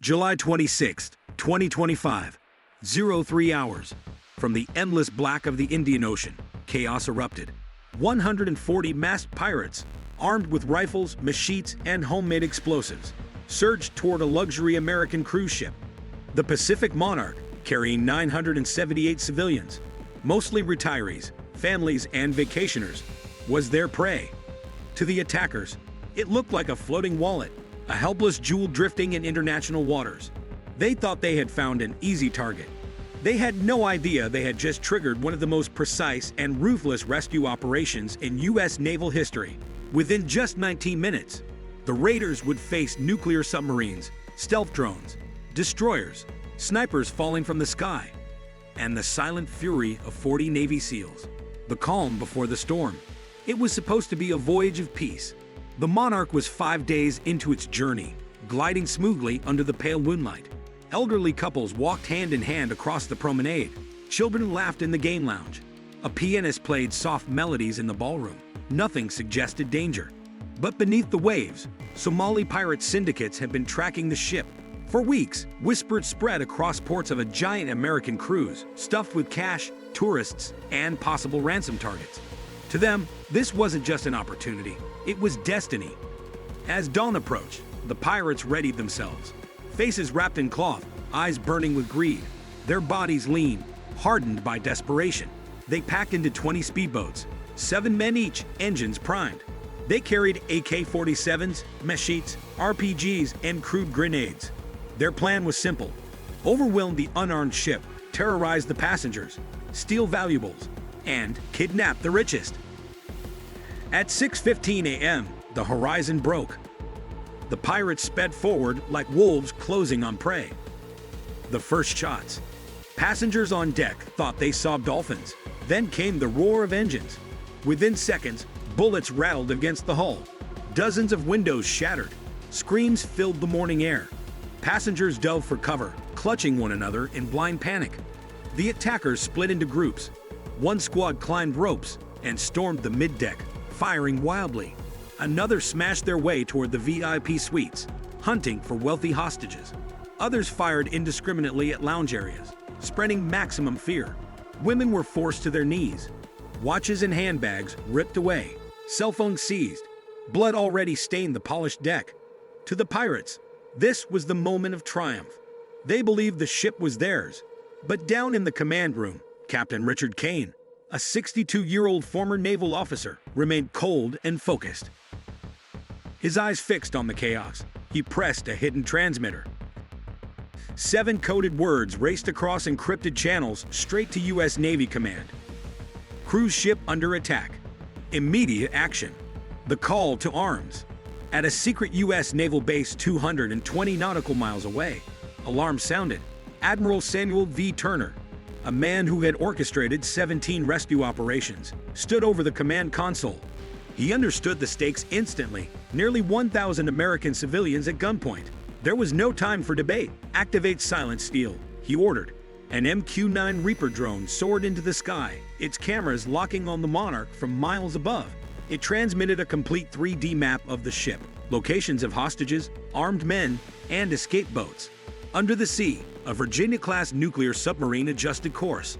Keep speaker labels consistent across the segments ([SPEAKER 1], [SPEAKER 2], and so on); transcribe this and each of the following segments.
[SPEAKER 1] July 26, 2025, 03 hours. From the endless black of the Indian Ocean, chaos erupted. 140 masked pirates, armed with rifles, machetes, and homemade explosives, surged toward a luxury American cruise ship. The Pacific Monarch, carrying 978 civilians, mostly retirees, families, and vacationers, was their prey. To the attackers, it looked like a floating wallet, a helpless jewel drifting in international waters. They thought they had found an easy target. They had no idea they had just triggered one of the most precise and ruthless rescue operations in U.S. naval history. Within just 19 minutes, the raiders would face nuclear submarines, stealth drones, destroyers, snipers falling from the sky, and the silent fury of 40 Navy SEALs. The calm before the storm. It was supposed to be a voyage of peace. The Monarch was 5 days into its journey, gliding smoothly under the pale moonlight. Elderly couples walked hand in hand across the promenade. Children laughed in the game lounge. A pianist played soft melodies in the ballroom. Nothing suggested danger. But beneath the waves, Somali pirate syndicates had been tracking the ship. For weeks, whispers spread across ports of a giant American cruise, stuffed with cash, tourists, and possible ransom targets. To them, this wasn't just an opportunity, it was destiny. As dawn approached, the pirates readied themselves. Faces wrapped in cloth, eyes burning with greed, their bodies lean, hardened by desperation. They packed into 20 speedboats, 7 men each, engines primed. They carried AK-47s, machetes, RPGs, and crude grenades. Their plan was simple: overwhelm the unarmed ship, terrorize the passengers, steal valuables, and kidnap the richest. At 6:15 a.m., the horizon broke. The pirates sped forward like wolves closing on prey. The first shots. Passengers on deck thought they saw dolphins. Then came the roar of engines. Within seconds, bullets rattled against the hull. Dozens of windows shattered. Screams filled the morning air. Passengers dove for cover, clutching one another in blind panic. The attackers split into groups. One squad climbed ropes and stormed the middeck, firing wildly. Another smashed their way toward the VIP suites, hunting for wealthy hostages. Others fired indiscriminately at lounge areas, spreading maximum fear. Women were forced to their knees. Watches and handbags ripped away, cell phones seized. Blood already stained the polished deck. To the pirates, this was the moment of triumph. They believed the ship was theirs. But down in the command room, Captain Richard Kane, a 62-year-old former naval officer, remained cold and focused. His eyes fixed on the chaos, he pressed a hidden transmitter. 7 coded words raced across encrypted channels straight to U.S. Navy Command. Cruise ship under attack. Immediate action. The call to arms. At a secret U.S. naval base 220 nautical miles away, alarm sounded. Admiral Samuel V. Turner, a man who had orchestrated 17 rescue operations, stood over the command console. He understood the stakes instantly. Nearly 1,000 American civilians at gunpoint. There was no time for debate. Activate silent steel, he ordered. An MQ-9 Reaper drone soared into the sky, its cameras locking on the Monarch from miles above. It transmitted a complete 3D map of the ship, locations of hostages, armed men, and escape boats. Under the sea, a Virginia-class nuclear submarine adjusted course.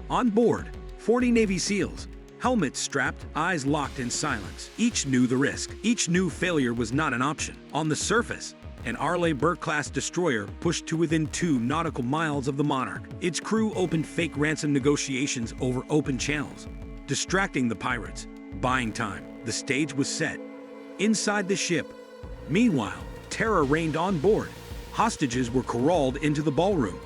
[SPEAKER 1] On board, 40 Navy SEALs, helmets strapped, eyes locked in silence. Each knew the risk. Each knew failure was not an option. On the surface, an Arleigh Burke-class destroyer pushed to within 2 nautical miles of the Monarch. Its crew opened fake ransom negotiations over open channels, distracting the pirates, buying time. The stage was set. Inside the ship, meanwhile, terror reigned on board. Hostages were corralled into the ballroom.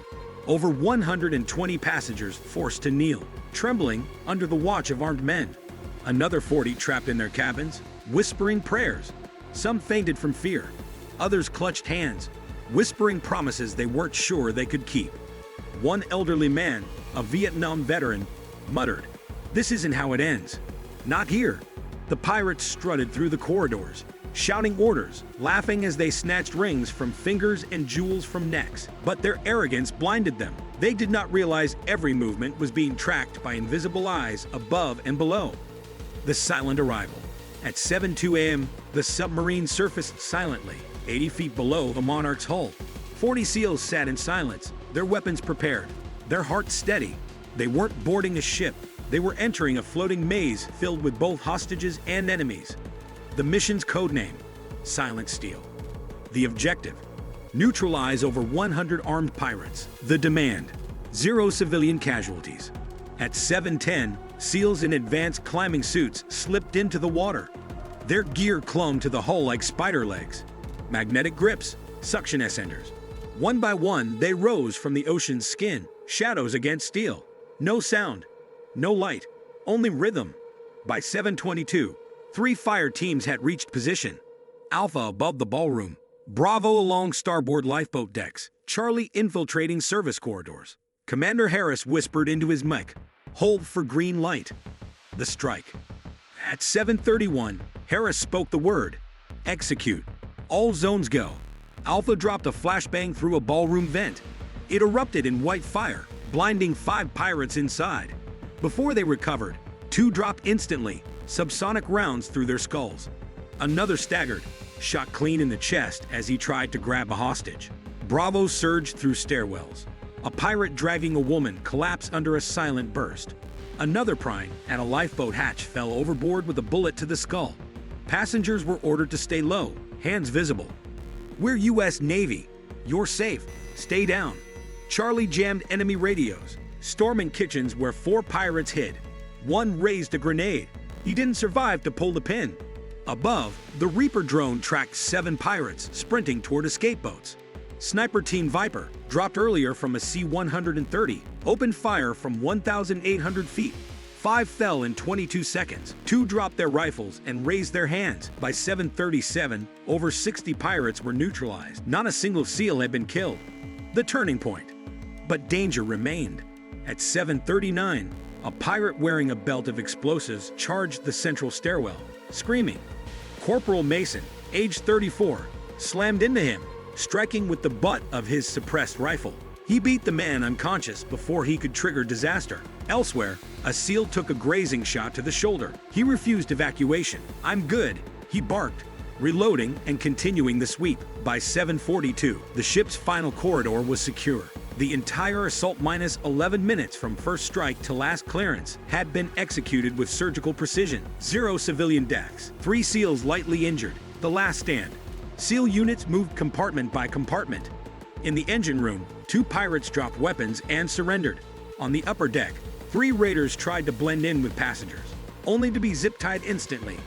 [SPEAKER 1] Over 120 passengers forced to kneel, trembling under the watch of armed men. Another 40 trapped in their cabins, whispering prayers. Some fainted from fear. Others clutched hands, whispering promises they weren't sure they could keep. One elderly man, a Vietnam veteran, muttered, "This isn't how it ends." Not here. The pirates strutted through the corridors, shouting orders, laughing as they snatched rings from fingers and jewels from necks. But their arrogance blinded them. They did not realize every movement was being tracked by invisible eyes above and below. The silent arrival. At 7:02 a.m., the submarine surfaced silently, 80 feet below the Monarch's hull. 40 SEALs sat in silence, their weapons prepared, their hearts steady. They weren't boarding a ship. They were entering a floating maze filled with both hostages and enemies. The mission's codename, Silent Steel. The objective, neutralize over 100 armed pirates. The demand, 0 civilian casualties. At 7:10, SEALs in advanced climbing suits slipped into the water. Their gear clung to the hull like spider legs, magnetic grips, suction ascenders. One by one, they rose from the ocean's skin, shadows against steel. No sound, no light, only rhythm. By 7:22, 3 fire teams had reached position. Alpha above the ballroom, Bravo along starboard lifeboat decks, Charlie infiltrating service corridors. Commander Harris whispered into his mic, "Hold for green light." The strike. At 7:31, Harris spoke the word, "Execute. All zones go." Alpha dropped a flashbang through a ballroom vent. It erupted in white fire, blinding 5 pirates inside. Before they recovered, 2 dropped instantly, subsonic rounds through their skulls. Another staggered, shot clean in the chest as he tried to grab a hostage. Bravo surged through stairwells. A pirate dragging a woman collapsed under a silent burst. Another prime at a lifeboat hatch fell overboard with a bullet to the skull. Passengers were ordered to stay low, hands visible. "We're U.S. Navy. You're safe. Stay down." Charlie jammed enemy radios, storming kitchens where 4 pirates hid. One raised a grenade. He didn't survive to pull the pin. Above, the Reaper drone tracked 7 pirates sprinting toward escape boats. Sniper Team Viper, dropped earlier from a C-130, opened fire from 1,800 feet. 5 fell in 22 seconds. 2 dropped their rifles and raised their hands. By 7:37, over 60 pirates were neutralized. Not a single SEAL had been killed. The turning point. But danger remained. At 7:39, a pirate wearing a belt of explosives charged the central stairwell, screaming. Corporal Mason, age 34, slammed into him, striking with the butt of his suppressed rifle. He beat the man unconscious before he could trigger disaster. Elsewhere, a SEAL took a grazing shot to the shoulder. He refused evacuation. "I'm good," he barked, reloading and continuing the sweep. By 7:42, the ship's final corridor was secure. The entire assault minus 11 minutes from first strike to last clearance had been executed with surgical precision. 0 civilian deaths, 3 SEALs lightly injured. The last stand. SEAL units moved compartment by compartment. In the engine room, 2 pirates dropped weapons and surrendered. On the upper deck, 3 raiders tried to blend in with passengers, only to be zip-tied instantly.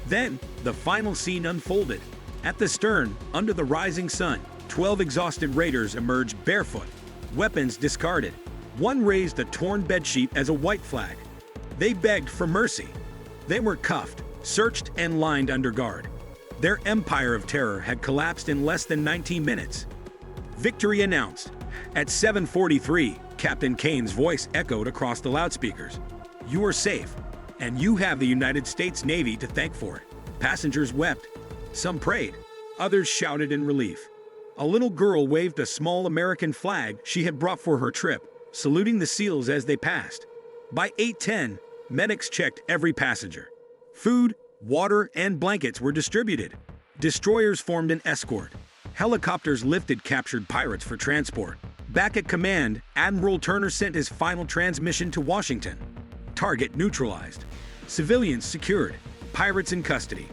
[SPEAKER 1] Then, the final scene unfolded. At the stern, under the rising sun, 12 exhausted raiders emerged barefoot, weapons discarded. One raised a torn bedsheet as a white flag. They begged for mercy. They were cuffed, searched, and lined under guard. Their empire of terror had collapsed in less than 19 minutes. Victory announced. At 7:43, Captain Kane's voice echoed across the loudspeakers. "You are safe, and you have the United States Navy to thank for it." Passengers wept. Some prayed. Others shouted in relief. A little girl waved a small American flag she had brought for her trip, saluting the SEALs as they passed. By 8:10, medics checked every passenger. Food, water, and blankets were distributed. Destroyers formed an escort. Helicopters lifted captured pirates for transport. Back at command, Admiral Turner sent his final transmission to Washington. Target neutralized. Civilians secured. Pirates in custody.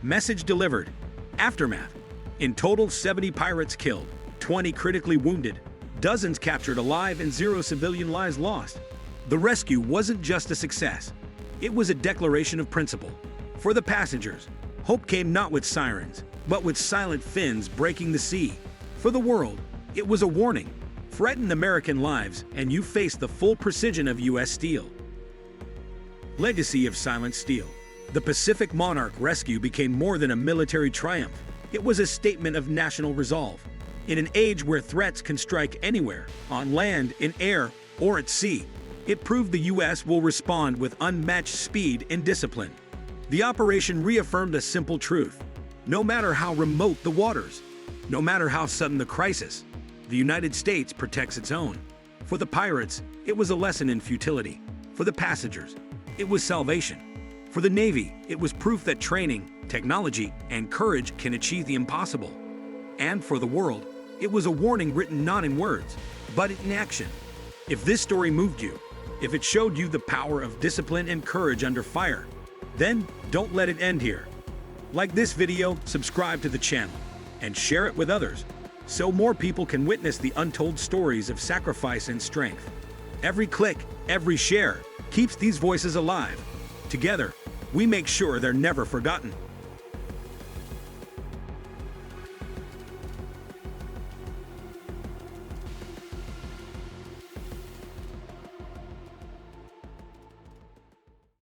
[SPEAKER 1] Message delivered. Aftermath. In total, 70 pirates killed, 20 critically wounded, dozens captured alive, and 0 civilian lives lost. The rescue wasn't just a success. It was a declaration of principle. For the passengers, hope came not with sirens, but with silent fins breaking the sea. For the world, it was a warning. Threaten American lives, and you face the full precision of U.S. steel. Legacy of Silent Steel. The Pacific Monarch rescue became more than a military triumph. It was a statement of national resolve. In an age where threats can strike anywhere, on land, in air, or at sea, it proved the U.S. will respond with unmatched speed and discipline. The operation reaffirmed a simple truth. No matter how remote the waters, no matter how sudden the crisis, the United States protects its own. For the pirates, it was a lesson in futility. For the passengers, it was salvation. For the Navy, it was proof that training, technology, and courage can achieve the impossible. And for the world, It was a warning written not in words, but in action. If this story moved you, if it showed you the power of discipline and courage under fire, then don't let it end here. Like this video, subscribe to the channel, and share it with others, so more people can witness the untold stories of sacrifice and strength. Every click, every share, keeps these voices alive. Together, we make sure they're never forgotten.